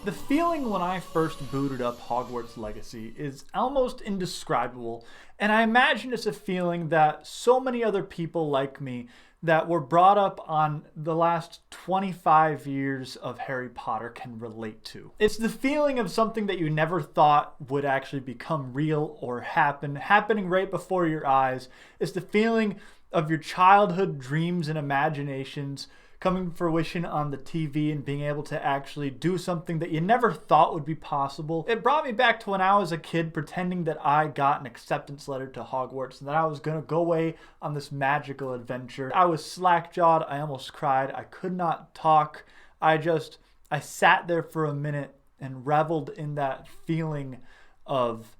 The feeling when I first booted up Hogwarts Legacy is almost indescribable, and I imagine it's a feeling that so many other people like me that were brought up on the last 25 years of Harry Potter can relate to. It's the feeling of something that you never thought would actually become real or happening right before your eyes. It's the feeling of your childhood dreams and imaginations coming to fruition on the TV and being able to actually do something that you never thought would be possible. It brought me back to when I was a kid pretending that I got an acceptance letter to Hogwarts and that I was going to go away on this magical adventure. I was slack-jawed. I almost cried. I could not talk. I sat there for a minute and reveled in that feeling of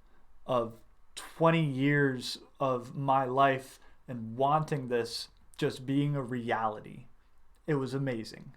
20 years of my life and wanting this just being a reality. It was amazing.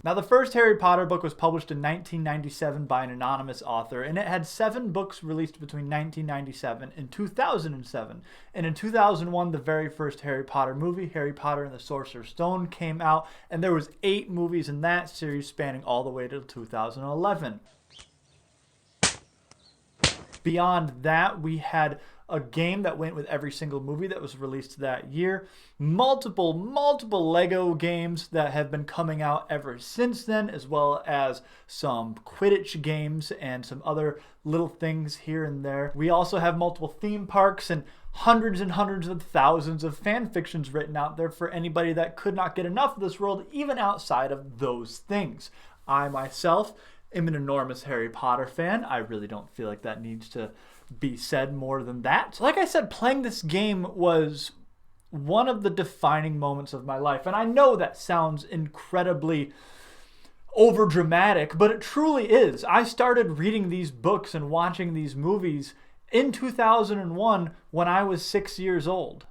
Now, the first Harry Potter book was published in 1997 by an anonymous author, and it had 7 books released between 1997 and 2007. And in 2001, the very first Harry Potter movie, Harry Potter and the Sorcerer's Stone, came out, and there was 8 movies in that series spanning all the way to 2011. Beyond that, we had a game that went with every single movie that was released that year. Multiple Lego games that have been coming out ever since then, as well as some Quidditch games and some other little things here and there. We also have multiple theme parks and hundreds of thousands of fan fictions written out there for anybody that could not get enough of this world, even outside of those things. I myself am an enormous Harry Potter fan. I really don't feel like that needs to be said more than that. Like I said, playing this game was one of the defining moments of my life. And I know that sounds incredibly overdramatic, but it truly is. I started reading these books and watching these movies in 2001 when I was 6 years old.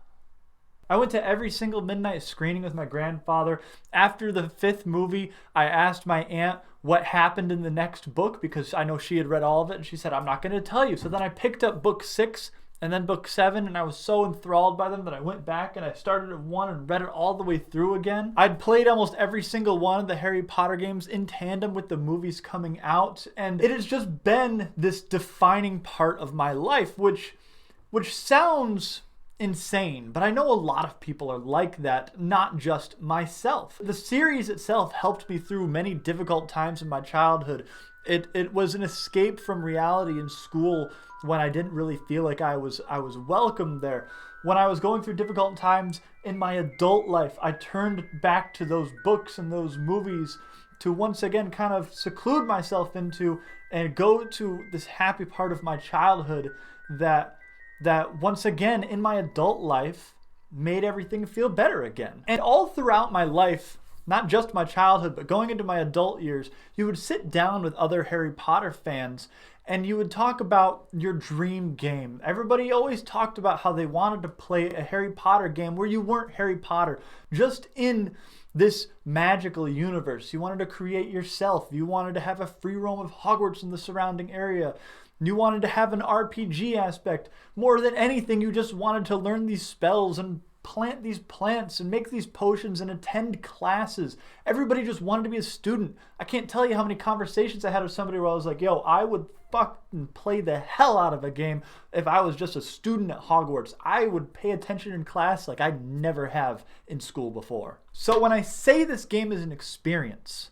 I went to every single midnight screening with my grandfather. After the 5th movie, I asked my aunt what happened in the next book because I know she had read all of it, and she said, "I'm not going to tell you." So then I picked up book 6 and then book 7, and I was so enthralled by them that I went back and I started at 1 and read it all the way through again. I'd played almost every single one of the Harry Potter games in tandem with the movies coming out, and it has just been this defining part of my life, which sounds insane, but I know a lot of people are like that, not just myself. The series itself helped me through many difficult times in my childhood. It was an escape from reality in school when I didn't really feel like I was welcome there. When I was going through difficult times in my adult life, I turned back to those books and those movies to once again kind of seclude myself into and go to this happy part of my childhood that once again in my adult life made everything feel better again. And all throughout my life, not just my childhood, but going into my adult years, you would sit down with other Harry Potter fans and you would talk about your dream game. Everybody always talked about how they wanted to play a Harry Potter game where you weren't Harry Potter, just in this magical universe. You wanted to create yourself. You wanted to have a free roam of Hogwarts in the surrounding area. You wanted to have an RPG aspect. More than anything, you just wanted to learn these spells and plant these plants and make these potions and attend classes. Everybody just wanted to be a student. I can't tell you how many conversations I had with somebody where I was like, yo, I would fucking play the hell out of a game if I was just a student at Hogwarts. I would pay attention in class like I never have in school before. So when I say this game is an experience,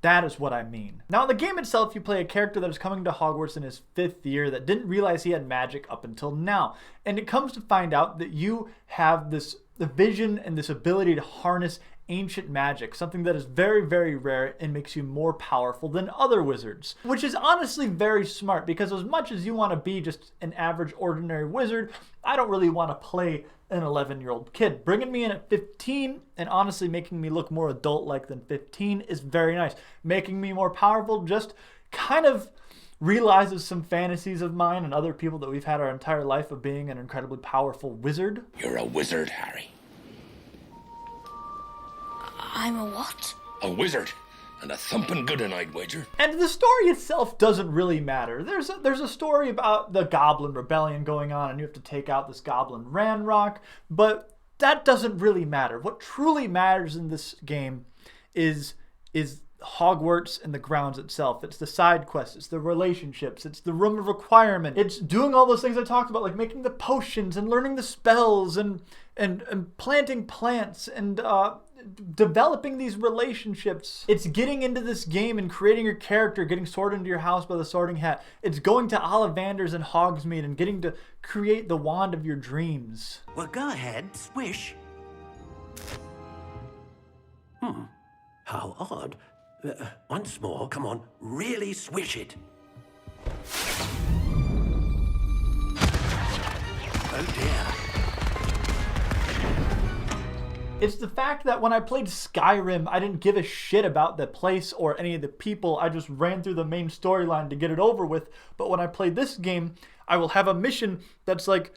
that is what I mean. Now, in the game itself, you play a character that is coming to Hogwarts in his 5th year that didn't realize he had magic up until now. And it comes to find out that you have the vision and this ability to harness ancient magic, something that is very, very rare and makes you more powerful than other wizards. Which is honestly very smart, because as much as you want to be just an average, ordinary wizard, I don't really want to play an 11-year-old kid. Bringing me in at 15 and honestly making me look more adult-like than 15 is very nice. Making me more powerful just kind of realizes some fantasies of mine and other people that we've had our entire life of being an incredibly powerful wizard. You're a wizard, Harry. I'm a what? A wizard. And a thumping good one, I'd wager. And the story itself doesn't really matter. There's a story about the Goblin Rebellion going on, and you have to take out this Goblin Ranrock, but that doesn't really matter. What truly matters in this game is Hogwarts and the grounds itself. It's the side quests, it's the relationships, it's the room of requirement. It's doing all those things I talked about, like making the potions and learning the spells and planting plants and developing these relationships. It's getting into this game and creating your character, getting sorted into your house by the sorting hat. It's going to Ollivander's and Hogsmeade and getting to create the wand of your dreams. Well, go ahead, swish. How odd. Once more, come on, really swish it. Oh dear. It's the fact that when I played Skyrim, I didn't give a shit about the place or any of the people. I just ran through the main storyline to get it over with. But when I play this game, I will have a mission that's like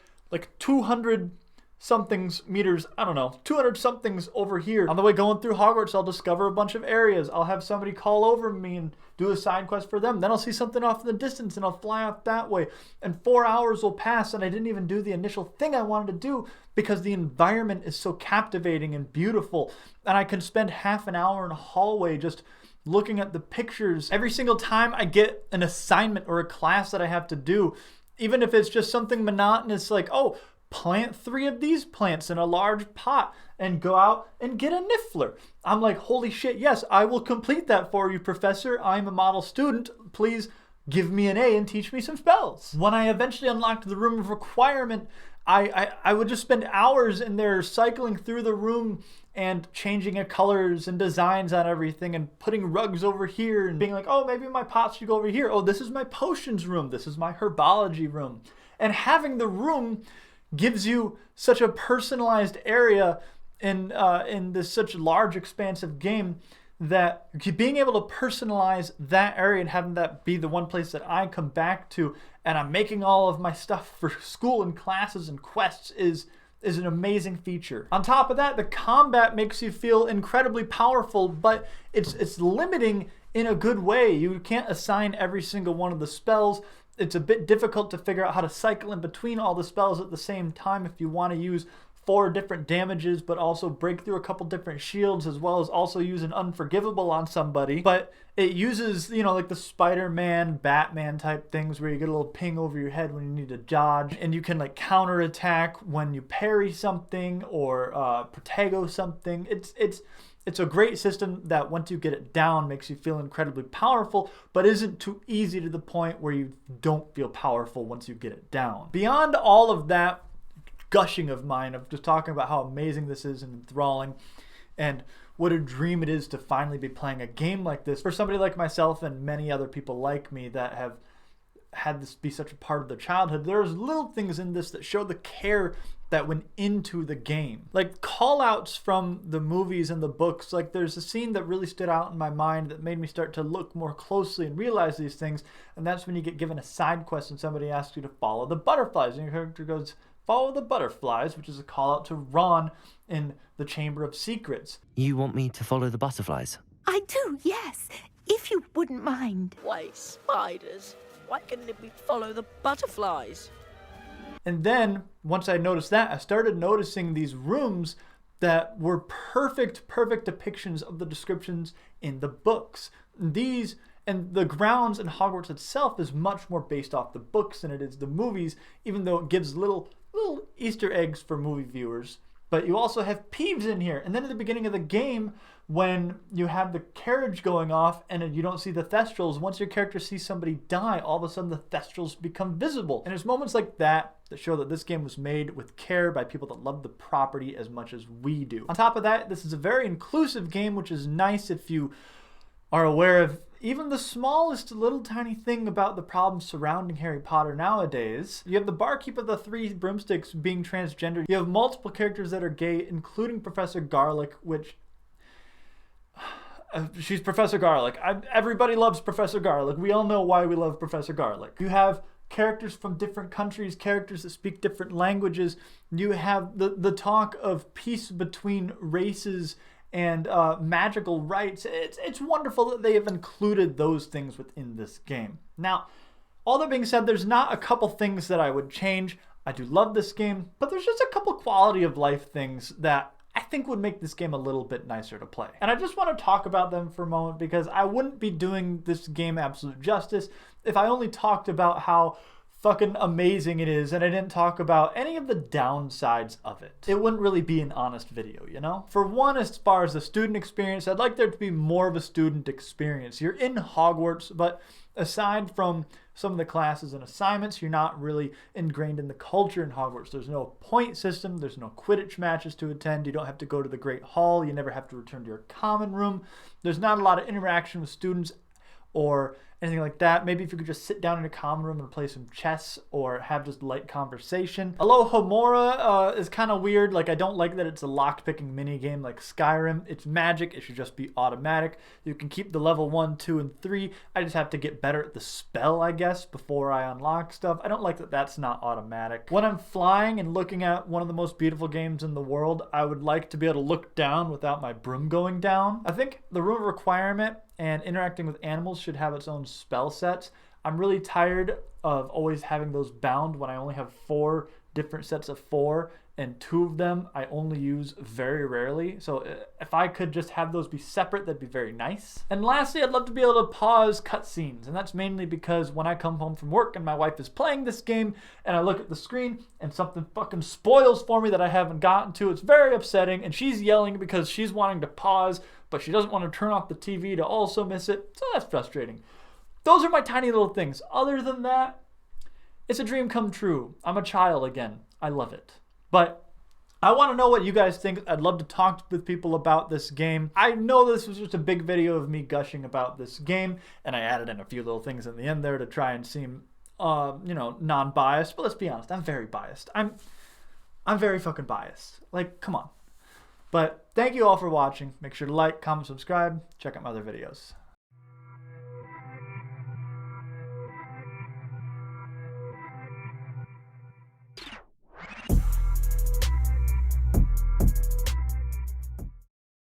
200 somethings meters, I don't know, 200 somethings over here. On the way going through Hogwarts, I'll discover a bunch of areas. I'll have somebody call over me and do a side quest for them. Then I'll see something off in the distance and I'll fly off that way. And 4 hours will pass and I didn't even do the initial thing I wanted to do because the environment is so captivating and beautiful. And I can spend half an hour in a hallway just looking at the pictures. Every single time I get an assignment or a class that I have to do, even if it's just something monotonous like, oh, plant 3 of these plants in a large pot and go out and get a niffler. I'm like, holy shit, yes, I will complete that for you, Professor. I'm a model student. Please give me an A and teach me some spells. When I eventually unlocked the room of requirement, I would just spend hours in there cycling through the room and changing colors and designs on everything and putting rugs over here and being like, oh, maybe my pots should go over here. Oh, this is my potions room. This is my herbology room. And having the room gives you such a personalized area in this such large expansive game that being able to personalize that area and having that be the one place that I come back to and I'm making all of my stuff for school and classes and quests is an amazing feature. On top of that, the combat makes you feel incredibly powerful, but it's limiting in a good way. You can't assign every single one of the spells. It's a bit difficult to figure out how to cycle in between all the spells at the same time if you want to use 4 different damages but also break through a couple different shields as well as also use an unforgivable on somebody. But it uses, like the Spider-Man, Batman type things where you get a little ping over your head when you need to dodge and you can like counterattack when you parry something or protego something. It's a great system that once you get it down makes you feel incredibly powerful, but isn't too easy to the point where you don't feel powerful once you get it down. Beyond all of that gushing of mine of just talking about how amazing this is and enthralling and what a dream it is to finally be playing a game like this for somebody like myself and many other people like me that have had this be such a part of their childhood, there's little things in this that show the care that went into the game. Like call-outs from the movies and the books. Like there's a scene that really stood out in my mind that made me start to look more closely and realize these things. And that's when you get given a side quest and somebody asks you to follow the butterflies. And your character goes, follow the butterflies, which is a call-out to Ron in the Chamber of Secrets. You want me to follow the butterflies? I do, yes. If you wouldn't mind. Why spiders? Why couldn't we follow the butterflies? And then, once I noticed that, I started noticing these rooms that were perfect depictions of the descriptions in the books. These, and the grounds in Hogwarts itself is much more based off the books than it is the movies, even though it gives little Easter eggs for movie viewers. But you also have Peeves in here. And then at the beginning of the game, when you have the carriage going off and you don't see the Thestrals, once your character sees somebody die, all of a sudden the Thestrals become visible. And there's moments like that that show that this game was made with care by people that love the property as much as we do. On top of that, this is a very inclusive game, which is nice if you are aware of even the smallest little tiny thing about the problems surrounding Harry Potter nowadays. You have the barkeep of the 3 broomsticks being transgender. You have multiple characters that are gay, including Professor Garlick, which... she's Professor Garlick. Everybody loves Professor Garlick. We all know why we love Professor Garlick. You have characters from different countries, characters that speak different languages. You have the talk of peace between races and magical rites. It's wonderful that they have included those things within this game. Now, all that being said, there's not a couple things that I would change. I do love this game, but there's just a couple quality of life things that I think would make this game a little bit nicer to play. And I just want to talk about them for a moment because I wouldn't be doing this game absolute justice if I only talked about how fucking amazing it is and I didn't talk about any of the downsides of it. It wouldn't really be an honest video, you know? For one, as far as the student experience, I'd like there to be more of a student experience. You're in Hogwarts, but aside from some of the classes and assignments, you're not really ingrained in the culture in Hogwarts. There's no point system, there's no Quidditch matches to attend, you don't have to go to the Great Hall, you never have to return to your common room. There's not a lot of interaction with students or anything like that. Maybe if you could just sit down in a common room and play some chess or have just light conversation. Alohomora is kind of weird. Like, I don't like that it's a lock-picking mini game like Skyrim. It's magic. It should just be automatic. You can keep the level 1, 2, and 3. I just have to get better at the spell, I guess, before I unlock stuff. I don't like that that's not automatic. When I'm flying and looking at one of the most beautiful games in the world, I would like to be able to look down without my broom going down. I think the room requirement and interacting with animals should have its own spell sets. I'm really tired of always having those bound when I only have 4 different sets of 4, and 2 of them I only use very rarely. So if I could just have those be separate, that'd be very nice. And lastly, I'd love to be able to pause cutscenes, and that's mainly because when I come home from work and my wife is playing this game and I look at the screen and something fucking spoils for me that I haven't gotten to, it's very upsetting, and she's yelling because she's wanting to pause, but she doesn't want to turn off the TV to also miss it, so that's frustrating. Those are my tiny little things. Other than that, it's a dream come true. I'm a child again. I love it. But I want to know what you guys think. I'd love to talk with people about this game. I know this was just a big video of me gushing about this game, and I added in a few little things in the end there to try and seem, non-biased. But let's be honest, I'm very biased. I'm very fucking biased. Like, come on. But thank you all for watching. Make sure to like, comment, subscribe. Check out my other videos.